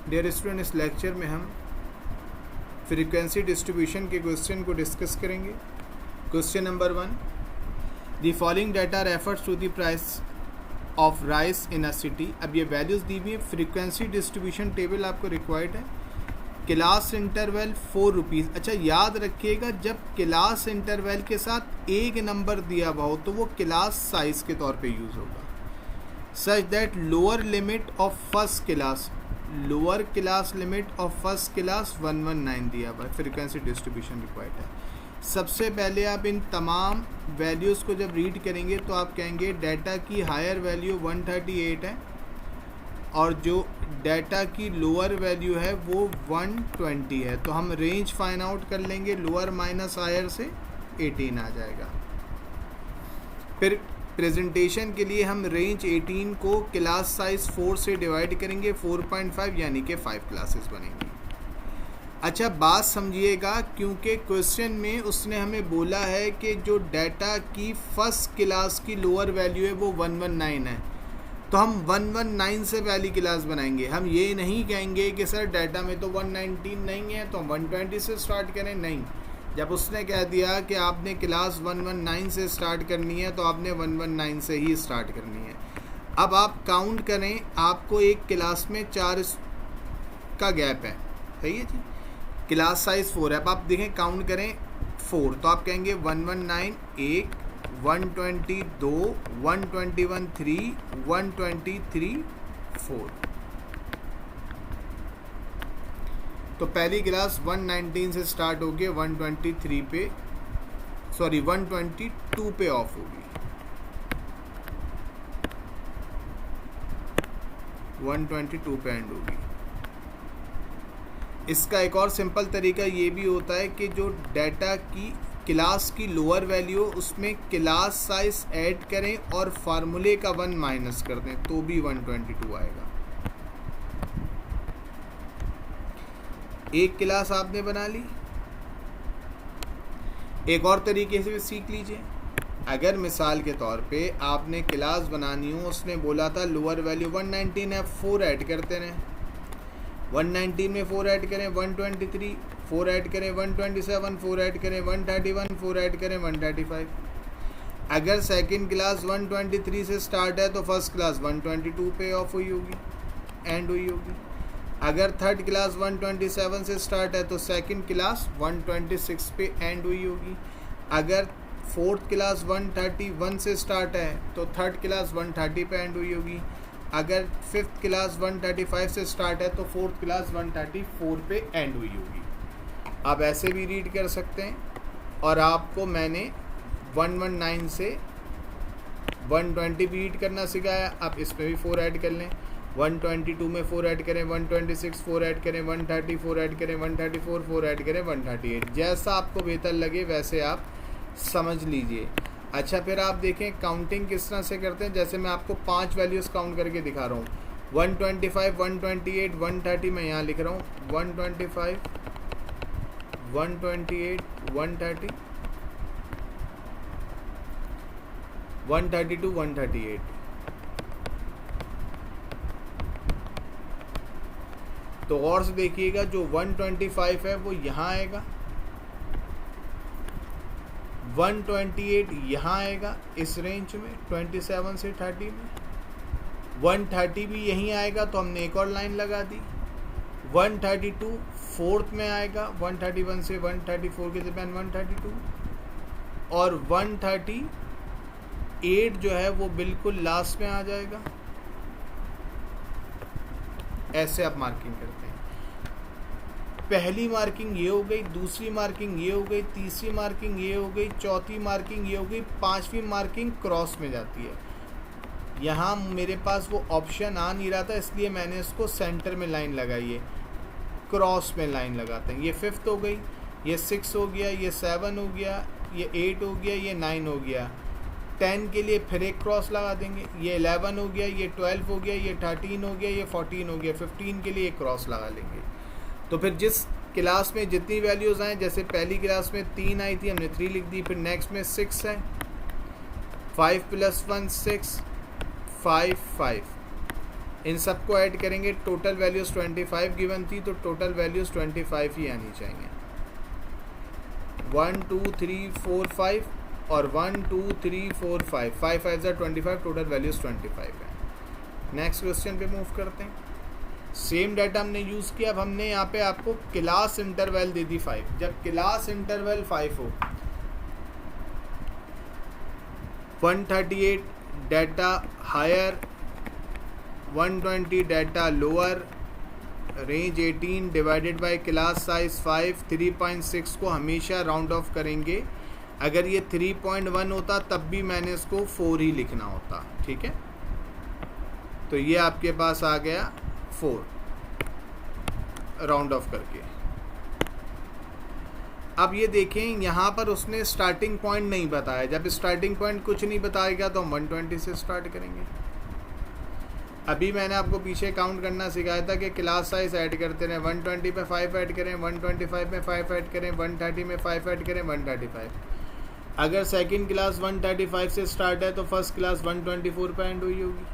Dear student, इस lecture में हम फ्रीक्वेंसी डिस्ट्रीब्यूशन के क्वेश्चन को डिस्कस करेंगे। Question number 1, the following data refers to the price of rice in a city. अब ये वैल्यूज़ दी हुई है। फ्रीक्वेंसी डिस्ट्रीब्यूशन टेबल आपको रिक्वायर्ड है। Class interval 4 rupees. अच्छा, याद रखिएगा, जब क्लास इंटरवल के साथ एक नंबर दिया हुआ हो तो वो क्लास साइज के तौर पे यूज़ होगा। Such that lower limit of first class, lower class limit of first class 119 दिया हुआ है। फ्रीक्वेंसी डिस्ट्रीब्यूशन रिक्वायर्ड है। सबसे पहले आप इन तमाम वैल्यूज़ को जब रीड करेंगे तो आप कहेंगे डाटा की हायर वैल्यू 138 है और जो डाटा की लोअर वैल्यू है वो 120 है। तो हम रेंज फाइंड आउट कर लेंगे, लोअर माइनस हायर से 18 आ जाएगा। फिर प्रेजेंटेशन के लिए हम रेंज 18 को क्लास साइज 4 से डिवाइड करेंगे, 4.5 यानी कि 5 क्लासेस बनेंगी। अच्छा, बात समझिएगा, क्योंकि क्वेश्चन में उसने हमें बोला है कि जो डाटा की फर्स्ट क्लास की लोअर वैल्यू है वो 119 है, तो हम 119 से पहली क्लास बनाएंगे। हम ये नहीं कहेंगे कि सर डाटा में तो 119 नहीं है तो हम 120 से स्टार्ट करें, नहीं। जब उसने कह दिया कि आपने क्लास 119 से स्टार्ट करनी है तो आपने 119 से ही स्टार्ट करनी है। अब आप काउंट करें, आपको एक क्लास में 4 का गैप है, सही है जी। क्लास साइज 4 है। अब आप देखें, काउंट करें 4, तो आप कहेंगे 119 1, 120 2, 121 3, 123 4। तो पहली क्लास 119 से स्टार्ट होगी, 123 पे, सॉरी 122 पे ऑफ होगी, 122 पे एंड होगी। इसका एक और सिंपल तरीका ये भी होता है कि जो डाटा की क्लास की लोअर वैल्यू उसमें क्लास साइज ऐड करें और फार्मूले का 1 माइनस कर दें तो भी 122 आएगा। एक क्लास आपने बना ली। एक और तरीके से भी सीख लीजिए। अगर मिसाल के तौर पे आपने क्लास बनानी हो, उसने बोला था लोअर वैल्यू 119 है, 4 ऐड करते रहें। 119 में 4 ऐड करें 123, 4 ऐड करें 127, 4 ऐड करें 131, 4 ऐड करें 135। अगर सेकंड क्लास 123 से स्टार्ट है तो फर्स्ट क्लास 122 पे ऑफ हुई होगी, एंड हुई होगी। अगर थर्ड क्लास 127 से स्टार्ट है तो सेकंड क्लास 126 पे एंड हुई होगी। अगर फोर्थ क्लास 131 से स्टार्ट है तो थर्ड क्लास 130 पे एंड हुई होगी। अगर फिफ्थ क्लास 135 से स्टार्ट है तो फोर्थ क्लास 134 पे एंड हुई होगी। आप ऐसे भी रीड कर सकते हैं। और आपको मैंने 119 से 120 भी रीड करना सिखाया। आप इसमें भी 4 ऐड कर लें। 122 में 4 ऐड करें, 126 4 ऐड करें, 130 4 ऐड करें, 134 4 ऐड करें, 138। जैसा आपको बेहतर लगे वैसे आप समझ लीजिए। अच्छा, फिर आप देखें काउंटिंग किस तरह से करते हैं। जैसे मैं आपको 5 वैल्यूज़ काउंट करके दिखा रहा हूँ। 125 128 130 मैं यहाँ लिख रहा हूँ। 125 128 130 132 138। तो और से देखिएगा, जो 125 है वो यहाँ आएगा, 128 यहाँ आएगा इस रेंज में 27 से 30 में, 130 भी यहीं आएगा तो हमने एक और लाइन लगा दी। 132 फोर्थ में आएगा, 131 से 134 के दरमियान 132, और 138 जो है वो बिल्कुल लास्ट में आ जाएगा। ऐसे आप मार्किंग करते हैं। पहली मार्किंग ये हो गई, दूसरी मार्किंग ये हो गई, तीसरी मार्किंग ये हो गई, चौथी मार्किंग ये हो गई, पांचवी मार्किंग क्रॉस में जाती है। यहाँ मेरे पास वो ऑप्शन आ नहीं रहा था, इसलिए मैंने इसको सेंटर में लाइन लगाई है। क्रॉस में लाइन लगाते हैं। ये 5th हो गई, ये 6 हो गया, ये 7 हो गया, ये 8 हो गया, ये 9 हो गया। 10 के लिए फिर एक क्रॉस लगा देंगे। ये 11 हो गया, ये 12 हो गया, ये 13 हो गया, ये 14 हो गया। 15 के लिए एक क्रॉस लगा लेंगे। तो फिर जिस क्लास में जितनी वैल्यूज़ आएँ, जैसे पहली क्लास में 3 आई थी, हमने 3 लिख दी। फिर नेक्स्ट में 6 है, 5 + 1 6, 5 5। इन सबको ऐड करेंगे, टोटल वैल्यूज़ 25 गिवन थी, तो टोटल वैल्यूज़ 25 ही आनी चाहिए। 1 2 3 4 5 और 1 2 3 4 5, 5 5 ज़ा 25, टोटल वैल्यूज़ 25 है। नेक्स्ट क्वेश्चन पे मूव करते हैं। सेम डाटा हमने यूज़ किया। अब हमने यहाँ पे आपको क्लास इंटरवल दे दी 5। जब क्लास इंटरवल 5 हो, 138 data higher, 120 data lower, range 18 divided by class size 5, 3.6 को हमेशा राउंड ऑफ करेंगे। अगर ये 3.1 होता तब भी मैंने इसको 4 ही लिखना होता, ठीक है। तो ये आपके पास आ गया 4 राउंड ऑफ करके। अब ये देखें, यहाँ पर उसने स्टार्टिंग पॉइंट नहीं बताया। जब स्टार्टिंग पॉइंट कुछ नहीं बताएगा तो हम 120 से स्टार्ट करेंगे। अभी मैंने आपको पीछे काउंट करना सिखाया था कि क्लास साइज ऐड करते रहें। 120 पे 5 ऐड करें, 125 में 5 ऐड करें, 130 में 5 ऐड करें, 135। अगर सेकंड क्लास 135 से स्टार्ट है तो फर्स्ट क्लास 124 पे एंड हुई होगी।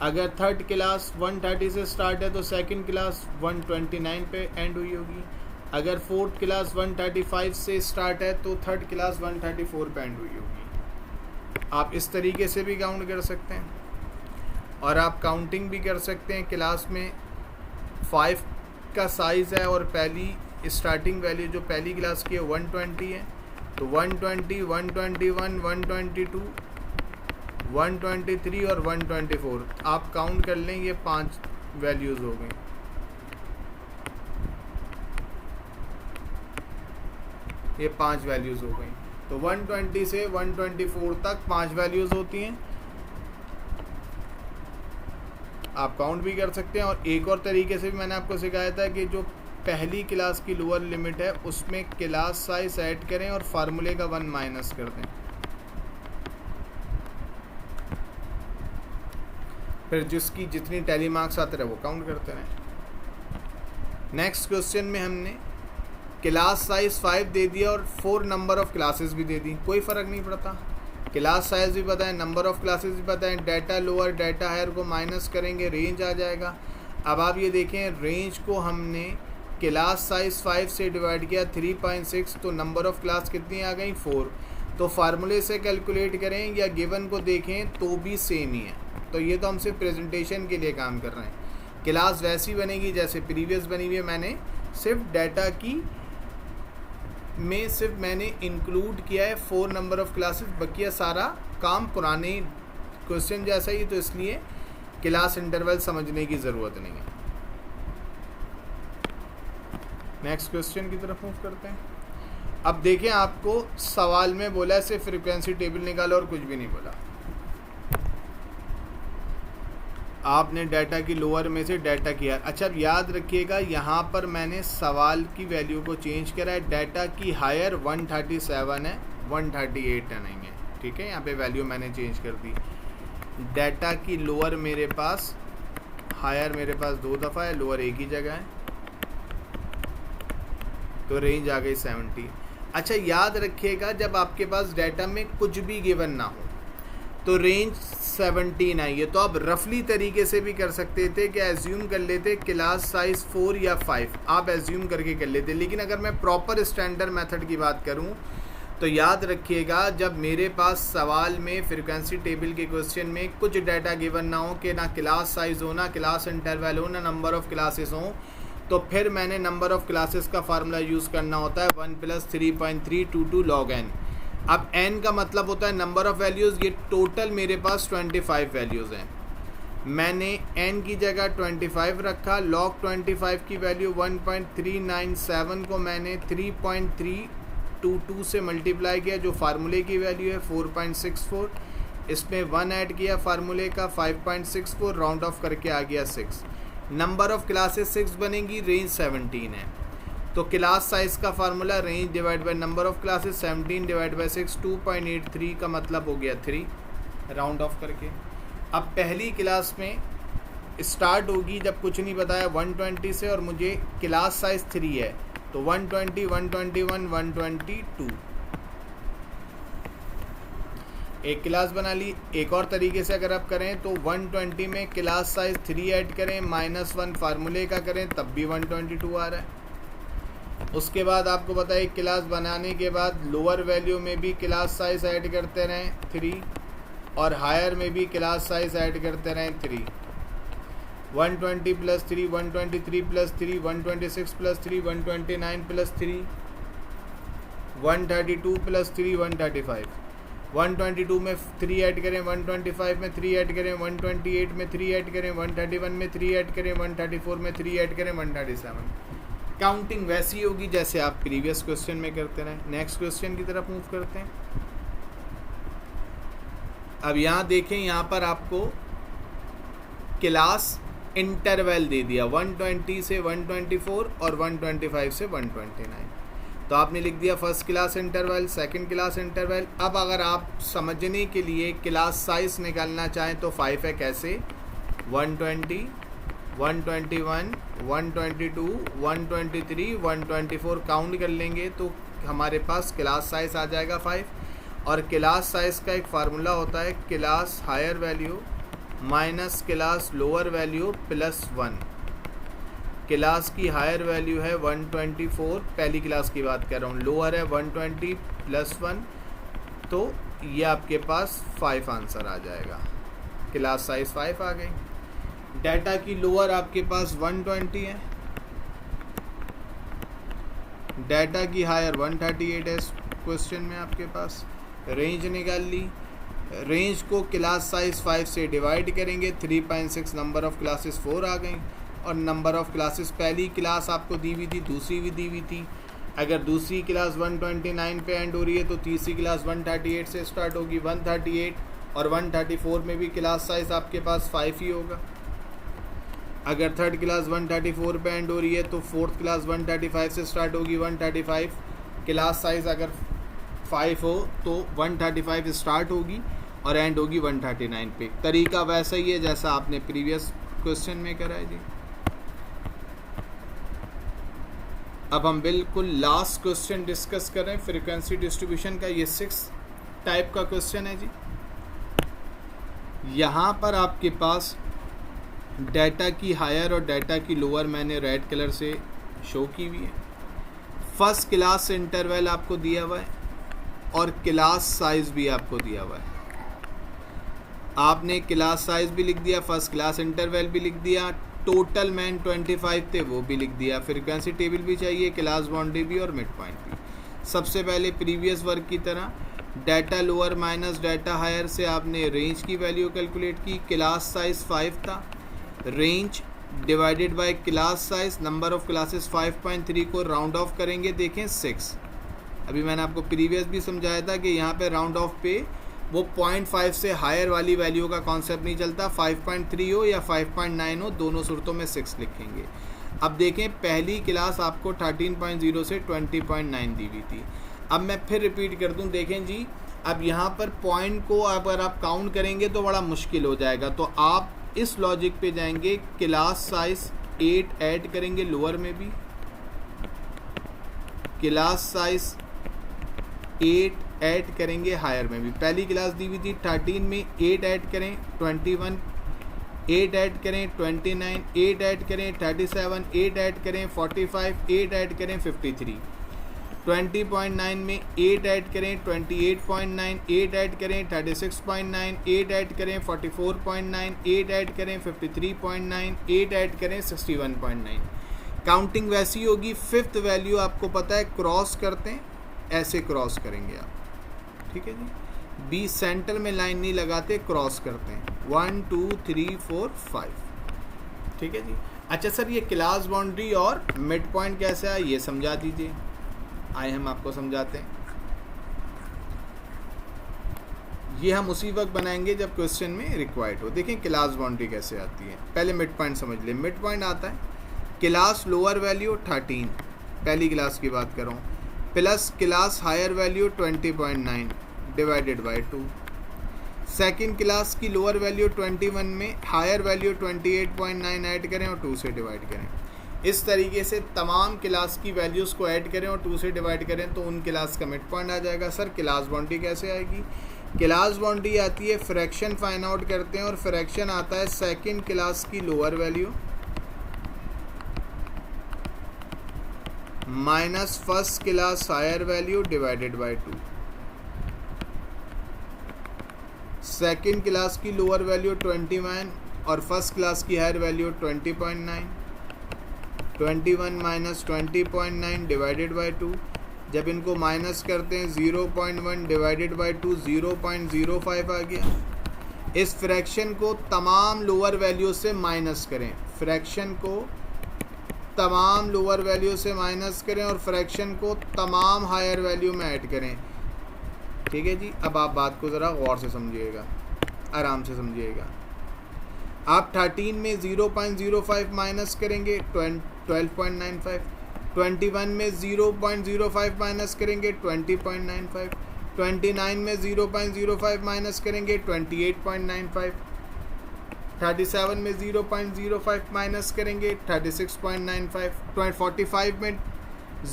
अगर थर्ड क्लास 130 से स्टार्ट है तो सेकंड क्लास 129 पे एंड हुई होगी। अगर फोर्थ क्लास 135 से स्टार्ट है तो थर्ड क्लास 134 पे एंड हुई होगी। आप इस तरीके से भी काउंट कर सकते हैं और आप काउंटिंग भी कर सकते हैं। क्लास में 5 का साइज़ है और पहली स्टार्टिंग वैल्यू जो पहली क्लास की है 120 है, तो 120, 121, 122, 123 और 124 आप काउंट कर लें। ये 5 वैल्यूज़ हो गई। ये 5 वैल्यूज़ हो गई। तो 120 से 124 तक 5 वैल्यूज़ होती हैं। आप काउंट भी कर सकते हैं। और एक और तरीके से भी मैंने आपको सिखाया था कि जो पहली क्लास की लोअर लिमिट है उसमें क्लास साइज ऐड करें और फार्मूले का 1 माइनस कर दें, फिर जिसकी जितनी टैली मार्क्स आते रहे वो काउंट करते रहें। नेक्स्ट क्वेश्चन में हमने क्लास साइज 5 दे दिया और 4 नंबर ऑफ क्लासेस भी दे दी। कोई फ़र्क नहीं पड़ता, क्लास साइज भी पता है, नंबर ऑफ क्लासेस भी पता है, डाटा लोअर डाटा हायर को माइनस करेंगे, रेंज आ जाएगा। अब आप ये देखें, रेंज को हमने क्लास साइज 5 से डिवाइड किया 3.6, तो नंबर ऑफ क्लास कितनी आ गई 4। तो फार्मूले से कैलकुलेट करें या गिवन को देखें तो भी सेम ही है। तो ये तो हम सिर्फ प्रेजेंटेशन के लिए काम कर रहे हैं। क्लास वैसी बनेगी जैसे प्रीवियस बनी हुई है। मैंने सिर्फ डाटा की में सिर्फ मैंने इंक्लूड किया है 4 नंबर ऑफ क्लासेस, बकिया सारा काम पुराने क्वेश्चन जैसा ही, तो इसलिए क्लास इंटरवल समझने की ज़रूरत नहीं है। नेक्स्ट क्वेश्चन की तरफ मूव करते हैं। अब देखें, आपको सवाल में बोला है सिर्फ फ्रीक्वेंसी टेबल निकालो और कुछ भी नहीं बोला। आपने डाटा की लोअर में से डाटा किया। अच्छा, अब याद रखिएगा, यहाँ पर मैंने सवाल की वैल्यू को चेंज करा है। डाटा की हायर 137 है, 138 नहीं है, ठीक है। यहाँ पे वैल्यू मैंने चेंज कर दी। डाटा की लोअर मेरे पास, हायर मेरे पास 2 दफ़ा है, लोअर एक ही जगह है, तो रेंज आ गई 70। अच्छा, याद रखिएगा, जब आपके पास डाटा में कुछ भी गिवन ना हो तो रेंज 17 आई है। तो आप रफली तरीके से भी कर सकते थे कि एज्यूम कर लेते क्लास साइज 4 या 5, आप एज्यूम करके कर लेते। लेकिन अगर मैं प्रॉपर स्टैंडर्ड मेथड की बात करूं तो याद रखिएगा, जब मेरे पास सवाल में फ्रीक्वेंसी टेबल के क्वेश्चन में कुछ डाटा गिवन ना हो, कि ना क्लास साइज हो, ना क्लास इंटरवल हो, ना नंबर ऑफ क्लासेस हो, तो फिर मैंने नंबर ऑफ क्लासेस का फार्मूला यूज़ करना होता है 1 + 3.322 log n। अब n का मतलब होता है नंबर ऑफ़ वैल्यूज़। ये टोटल मेरे पास 25 वैल्यूज़ हैं। मैंने n की जगह 25 रखा, log 25 की वैल्यू 1.397 को मैंने 3.322 से मल्टीप्लाई किया, जो फार्मूले की वैल्यू है 4.64। इसमें 1 ऐड किया फार्मूले का 5.64, राउंड ऑफ करके आ गया 6। नंबर ऑफ़ क्लासेस 6 बनेगी, रेंज 17 है। तो क्लास साइज़ का formula range divide by number of classes, 17 divide by 6, 2.83 का मतलब हो गया 3, राउंड ऑफ करके। अब पहली क्लास में स्टार्ट होगी, जब कुछ नहीं बताया, 120 से, और मुझे क्लास साइज़ 3 है, तो 120, 121, 122। एक क्लास बना ली। एक और तरीके से अगर आप करें तो 120 में क्लास साइज 3 ऐड करें, -1 फार्मूले का करें, तब भी 122 आ रहा है। उसके बाद आपको पता है क्लास बनाने के बाद लोअर वैल्यू में भी क्लास साइज ऐड करते रहें 3, और हायर में भी क्लास साइज ऐड करते रहें 3। 120 + 3, 123 + 3, 126 + 3, 129 + 3, 132 + 3, 135। 122 में 3 ऐड करें, 125 में 3 ऐड करें, 128 में 3 ऐड करें, 131 में 3 ऐड करें, 134 में 3 ऐड करें, 137। काउंटिंग वैसी होगी जैसे आप प्रीवियस क्वेश्चन में करते रहें। नेक्स्ट क्वेश्चन की तरफ मूव करते हैं। अब यहाँ देखें, यहाँ पर आपको क्लास इंटरवल दे दिया 120 से 124 और 125 से 129। तो आपने लिख दिया first class interval, second class interval. अब अगर आप समझने के लिए क्लास साइज निकालना चाहें तो 5 है। कैसे? 120, 121, 122, 123, 124 काउंट कर लेंगे तो हमारे पास क्लास साइज आ जाएगा 5। और क्लास साइज का एक फार्मूला होता है class higher value minus class lower value +1। Class की हायर वैल्यू है 124, पहली क्लास की बात कर रहा हूँ, लोअर है 120 + 1, तो ये आपके पास 5 आंसर आ जाएगा। क्लास साइज 5 आ गई। डाटा की लोअर आपके पास 120 है, डाटा की हायर 138 है क्वेश्चन में आपके पास। रेंज निकाल ली। रेंज को क्लास साइज 5 से डिवाइड करेंगे, 3.6 नंबर ऑफ़ क्लासेस 4 आ गई। और नंबर ऑफ़ क्लासेस, पहली क्लास आपको दी हुई थी, दूसरी भी दी हुई थी। अगर दूसरी क्लास 129 पे एंड हो रही है तो तीसरी क्लास 138 से स्टार्ट होगी। 138 और 134 में भी क्लास साइज आपके पास 5 ही होगा। अगर थर्ड क्लास 134 पे एंड हो रही है तो फोर्थ क्लास 135 से स्टार्ट होगी। 135 क्लास साइज अगर 5 हो तो 135 स्टार्ट होगी और एंड होगी 139 पे। तरीका वैसा ही है जैसा आपने प्रीवियस क्वेश्चन में करा है जी। अब हम बिल्कुल लास्ट क्वेश्चन डिस्कस कर रहे हैं फ्रीक्वेंसी डिस्ट्रीब्यूशन का। ये 6 टाइप का क्वेश्चन है जी। यहाँ पर आपके पास डाटा की हायर और डाटा की लोअर मैंने रेड कलर से शो की हुई है। फर्स्ट क्लास इंटरवल आपको दिया हुआ है और क्लास साइज भी आपको दिया हुआ है। आपने क्लास साइज भी लिख दिया, फर्स्ट क्लास इंटरवल भी लिख दिया, टोटल मैन 25 थे वो भी लिख दिया, फ्रीक्वेंसी टेबल भी चाहिए, क्लास बाउंड्री भी और मिड पॉइंट भी। सबसे पहले प्रीवियस वर्क की तरह data lower minus data higher से आपने रेंज की वैल्यू कैलकुलेट की। क्लास साइज 5 था, range divided by class size, number of classes 5.3 को राउंड ऑफ करेंगे, देखें 6। अभी मैंने आपको प्रीवियस भी समझाया था कि यहाँ पे राउंड ऑफ पे वो 0.5 से हायर वाली वैल्यू का कॉन्सेप्ट नहीं चलता। 5.3 हो या 5.9 हो, दोनों सूरतों में 6 लिखेंगे। अब देखें, पहली क्लास आपको 13.0 से 20.9 दी हुई थी। अब मैं फिर रिपीट कर दूं, देखें जी, अब यहाँ पर पॉइंट को अगर आप काउंट करेंगे तो बड़ा मुश्किल हो जाएगा। तो आप इस लॉजिक पे जाएंगे, क्लास साइज 8 ऐड करेंगे लोअर में भी, क्लास साइज 8 ऐड करेंगे हायर में भी। पहली क्लास दी हुई थी 13 में 8 ऐड करें 21, 8 ऐड करें 29, 8 ऐड करें 37, 8 ऐड करें 45, 8 ऐड करें 53। 20.9 में 8 ऐड करें 28.9, 8 ऐड करें 36.9, 8 ऐड करें 44.9, 8 ऐड करें 53.9, 8 ऐड करें 61.9। काउंटिंग वैसी होगी। फिफ्थ वैल्यू आपको पता है क्रॉस करते हैं, ऐसे क्रॉस करेंगे आप, ठीक है जी। बी सेंटर में लाइन नहीं लगाते, क्रॉस करते हैं 1 2 3 4 5, ठीक है जी। अच्छा सर, ये क्लास बाउंड्री और मिड पॉइंट कैसे है ये समझा दीजिए। आए हम आपको समझाते हैं। ये हम उसी वक्त बनाएंगे जब क्वेश्चन में रिक्वायर्ड हो। देखें क्लास बाउंड्री कैसे आती है। पहले मिड पॉइंट समझ लें। मिड पॉइंट आता है क्लास लोअर वैल्यू 13, पहली क्लास की बात कर रहा हूँ, plus class higher value 20.9 divided by 2। Second class की लोअर वैल्यू 21 में हायर वैल्यू 28.9 ऐड करें और 2 से डिवाइड करें। इस तरीके से तमाम क्लास की वैल्यूज़ को ऐड करें और 2 से डिवाइड करें तो उन क्लास का मिड पॉइंट आ जाएगा। सर क्लास बाउंड्री कैसे आएगी? क्लास बाउंड्री आती है, फ्रैक्शन फाइंड आउट करते हैं और फ्रैक्शन आता है सेकंड क्लास की lower value minus first class higher value divided by 2। Second class की लोअर वैल्यू 21 और फर्स्ट क्लास की higher value 20.9। 21 minus 20.9 divided by 2। जब इनको माइनस करते हैं 0.1 डिवाइडेड बाय 2 0.05 आ गया। इस फ्रैक्शन को तमाम लोअर वैल्यू से माइनस करें, फ्रैक्शन को तमाम लोअर वैल्यू से माइनस करें और फ्रैक्शन को तमाम हायर वैल्यू में ऐड करें। ठीक है जी। अब आप बात को ज़रा गौर से समझिएगा, आराम से समझिएगा। आप 13 में 0.05 माइनस करेंगे 12.95। 21 में 0.05 माइनस करेंगे 20.95। 29 में 0.05 माइनस करेंगे 28.95। 37 में 0.05 माइनस करेंगे 36.95। 45 में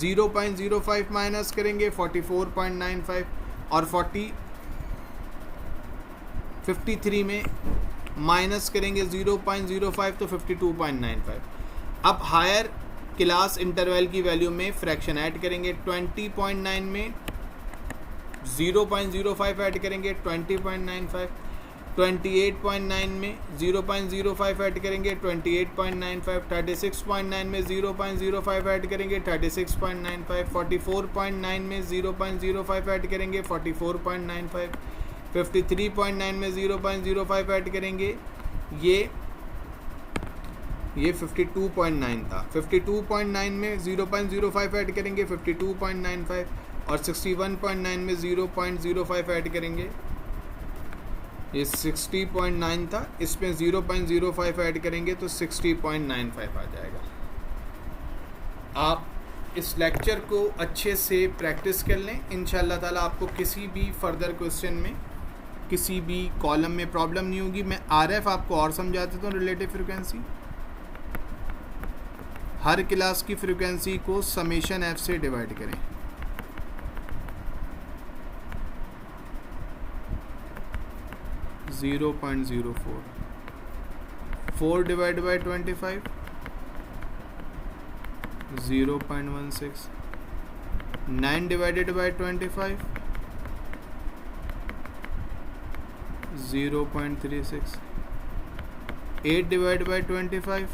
0.05 माइनस करेंगे 44.95 और 53 में माइनस करेंगे 0.05 तो 52.95। अब हायर क्लास इंटरवल की वैल्यू में फ्रैक्शन ऐड करेंगे। 20.9 में 0.05 ऐड करेंगे 20.95। 28.9 में 0.05 ऐड करेंगे 28.95। 36.9 में 0.05 ऐड करेंगे 36.95। 44.9 में 0.05 ऐड करेंगे 44.95। 53.9 में 0.05 ऐड करेंगे, ये 52.9 था। 52.9 में 0.05 ऐड करेंगे 52.95 और 61.9 में 0.05 ऐड करेंगे, ये 60.9 था। इसमें 0.05 ऐड करेंगे तो 60.95 आ जाएगा। आप इस लेक्चर को अच्छे से प्रैक्टिस कर लें, इंशाल्लाह ताला आपको किसी भी फर्दर क्वेश्चन में किसी भी कॉलम में प्रॉब्लम नहीं होगी। मैं आरएफ आपको और समझा देता हूँ। रिलेटिव फ्रीक्वेंसी, हर क्लास की फ्रीक्वेंसी को समेशन एफ से डिवाइड करें। (0.04) 4 divide by 25 0.16। 9 divided by 25 0.36। 8 divide by 25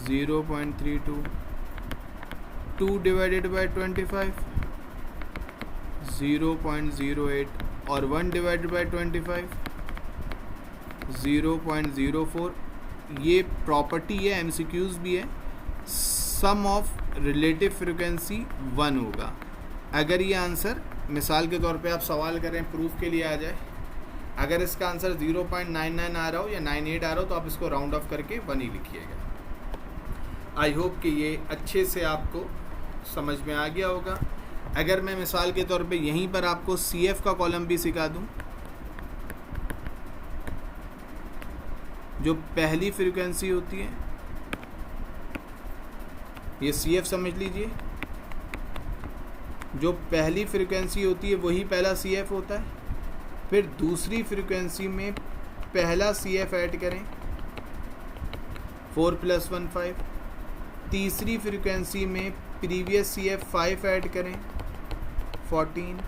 0.32। 2 divided by 25 0.08 और 1 डिवाइडेड बाई 25 0.04। ये प्रॉपर्टी है, एमसीक्यूज भी है। सम ऑफ रिलेटिव फ्रिक्वेंसी 1 होगा। अगर ये आंसर मिसाल के तौर पे आप सवाल करें, प्रूफ के लिए आ जाए, अगर इसका आंसर 0.99 आ रहा हो या 98 आ रहा हो तो आप इसको राउंड ऑफ करके 1 ही लिखिएगा। आई होप कि ये अच्छे से आपको समझ में आ गया होगा। अगर मैं मिसाल के तौर पे यहीं पर आपको CF का कॉलम भी सिखा दूं, जो पहली फ्रीक्वेंसी होती है, ये CF समझ लीजिए, जो पहली फ्रीक्वेंसी होती है वही पहला CF होता है। फिर दूसरी फ्रीक्वेंसी में पहला CF ऐड करें 4 + 1 5। तीसरी फ्रीक्वेंसी में प्रीवियस CF 5 ऐड करें 14।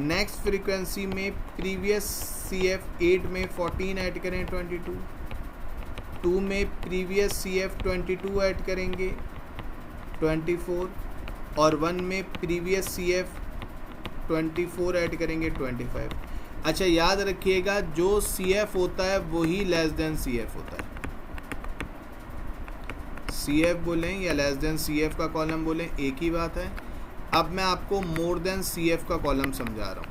नेक्स्ट फ्रीक्वेंसी में प्रीवियस CF 8 में 14 ऐड करें 22। 2 में प्रीवियस CF 22 ऐड करेंगे 24 और 1 में प्रीवियस CF 24 ऐड करेंगे 25। अच्छा, याद रखिएगा जो CF होता है वही लेस देन CF होता है। CF बोलें या लेस देन CF का कॉलम बोलें, एक ही बात है। अब मैं आपको मोर देन CF का कॉलम समझा रहा हूँ।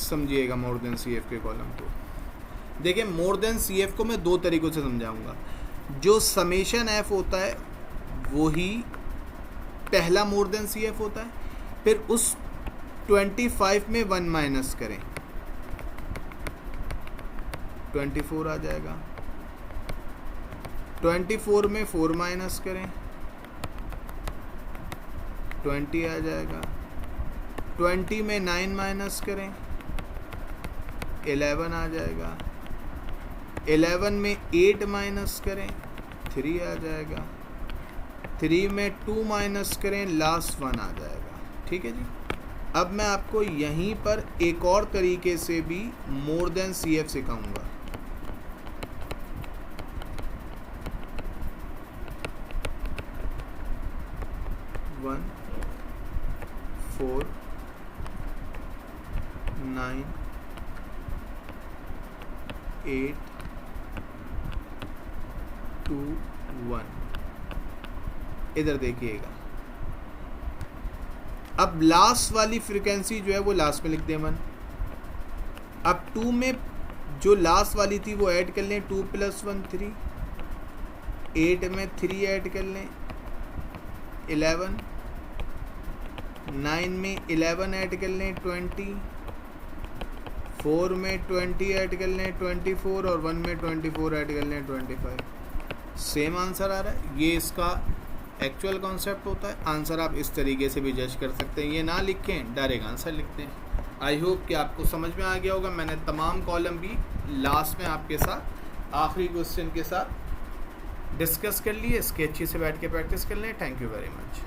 समझिएगा मोर देन CF के कॉलम को। देखिए, मोर देन CF को मैं 2 तरीक़ों से समझाऊंगा। जो समेशन F होता है वही पहला मोर देन सी एफ होता है, फिर उस 25 में 1 माइनस करें, 24 आ जाएगा। 24 में 4 माइनस करें, 20 आ जाएगा। 20 में 9 माइनस करें, 11 आ जाएगा। 11 में 8 माइनस करें, 3 आ जाएगा। 3 में 2 माइनस करें, लास्ट 1 आ जाएगा। ठीक है जी। अब मैं आपको यहीं पर एक और तरीके से भी मोर देन सी एफ सिखाऊंगा। वन 4 9 8 2 1। इधर देखिएगा, अब लास्ट वाली फ्रीक्वेंसी जो है वो लास्ट में लिख दें 1। अब 2 में जो लास्ट वाली थी वो ऐड कर लें, 2 + 1 3। 8 में 3 ऐड कर लें, 11। 9 में 11 ऐड कर लें, 20। 4 में 20 ऐड कर लें, 24। और 1 में 24 ऐड कर लें, 25। सेम आंसर आ रहा है। ये इसका एक्चुअल कॉन्सेप्ट होता है। आंसर आप इस तरीके से भी जज कर सकते हैं, ये ना लिखें, डायरेक्ट आंसर लिखते हैं। आई होप कि आपको समझ में आ गया होगा। मैंने तमाम कॉलम भी लास्ट में आपके साथ आखिरी क्वेश्चन के साथ डिस्कस कर लिए। इसके अच्छे से बैठ के प्रैक्टिस कर लें। Thank you very much.